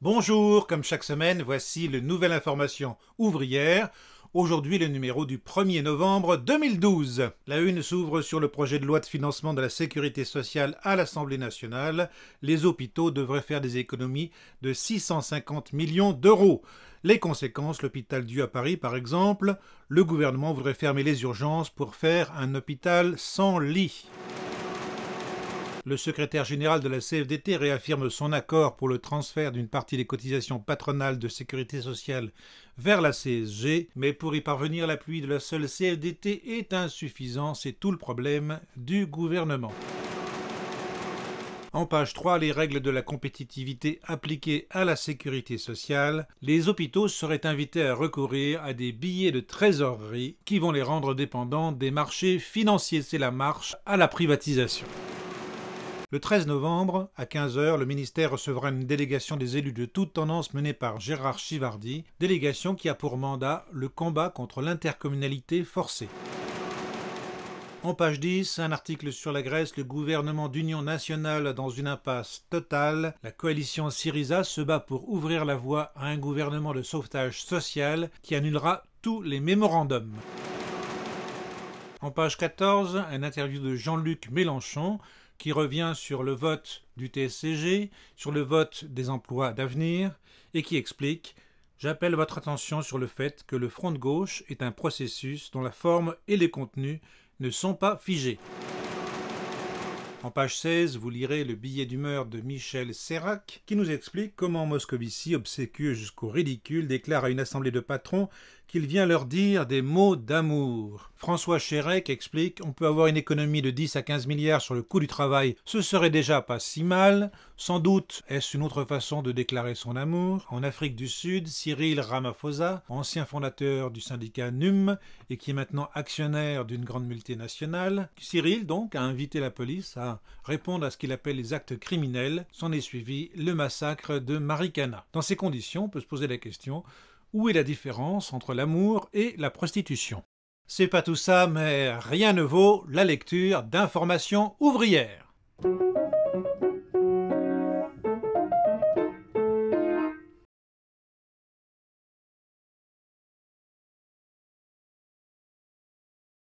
Bonjour, comme chaque semaine, voici le Nouvelle Information ouvrière. Aujourd'hui, le numéro du 1er novembre 2012. La une s'ouvre sur le projet de loi de financement de la sécurité sociale à l'Assemblée nationale. Les hôpitaux devraient faire des économies de 650 millions d'euros. Les conséquences, l'hôpital Dieu à Paris par exemple, le gouvernement voudrait fermer les urgences pour faire un hôpital sans lit. Le secrétaire général de la CFDT réaffirme son accord pour le transfert d'une partie des cotisations patronales de sécurité sociale vers la CSG, mais pour y parvenir, l'appui de la seule CFDT est insuffisant, c'est tout le problème du gouvernement. En page 3, les règles de la compétitivité appliquées à la sécurité sociale. Les hôpitaux seraient invités à recourir à des billets de trésorerie qui vont les rendre dépendants des marchés financiers. C'est la marche à la privatisation. Le 13 novembre, à 15 h, le ministère recevra une délégation des élus de toute tendance menée par Gérard Chivardi, délégation qui a pour mandat le combat contre l'intercommunalité forcée. En page 10, un article sur la Grèce, le gouvernement d'union nationale dans une impasse totale. La coalition Syriza se bat pour ouvrir la voie à un gouvernement de sauvetage social qui annulera tous les mémorandums. En page 14, un interview de Jean-Luc Mélenchon qui revient sur le vote du TSCG, sur le vote des emplois d'avenir, et qui explique « J'appelle votre attention sur le fait que le front de gauche est un processus dont la forme et les contenus ne sont pas figés. » En page 16, vous lirez le billet d'humeur de Michel Serrac, qui nous explique comment Moscovici, obséquieux jusqu'au ridicule, déclare à une assemblée de patrons qu'il vient leur dire des mots d'amour. François Chérec explique « On peut avoir une économie de 10 à 15 milliards sur le coût du travail, ce serait déjà pas si mal. Sans doute est-ce une autre façon de déclarer son amour. » En Afrique du Sud, Cyril Ramaphosa, ancien fondateur du syndicat NUM et qui est maintenant actionnaire d'une grande multinationale. Cyril, donc, a invité la police à répondre à ce qu'il appelle les actes criminels. S'en est suivi le massacre de Marikana. Dans ces conditions, on peut se poser la question – où est la différence entre l'amour et la prostitution? C'est pas tout ça, mais rien ne vaut la lecture d'informations ouvrières.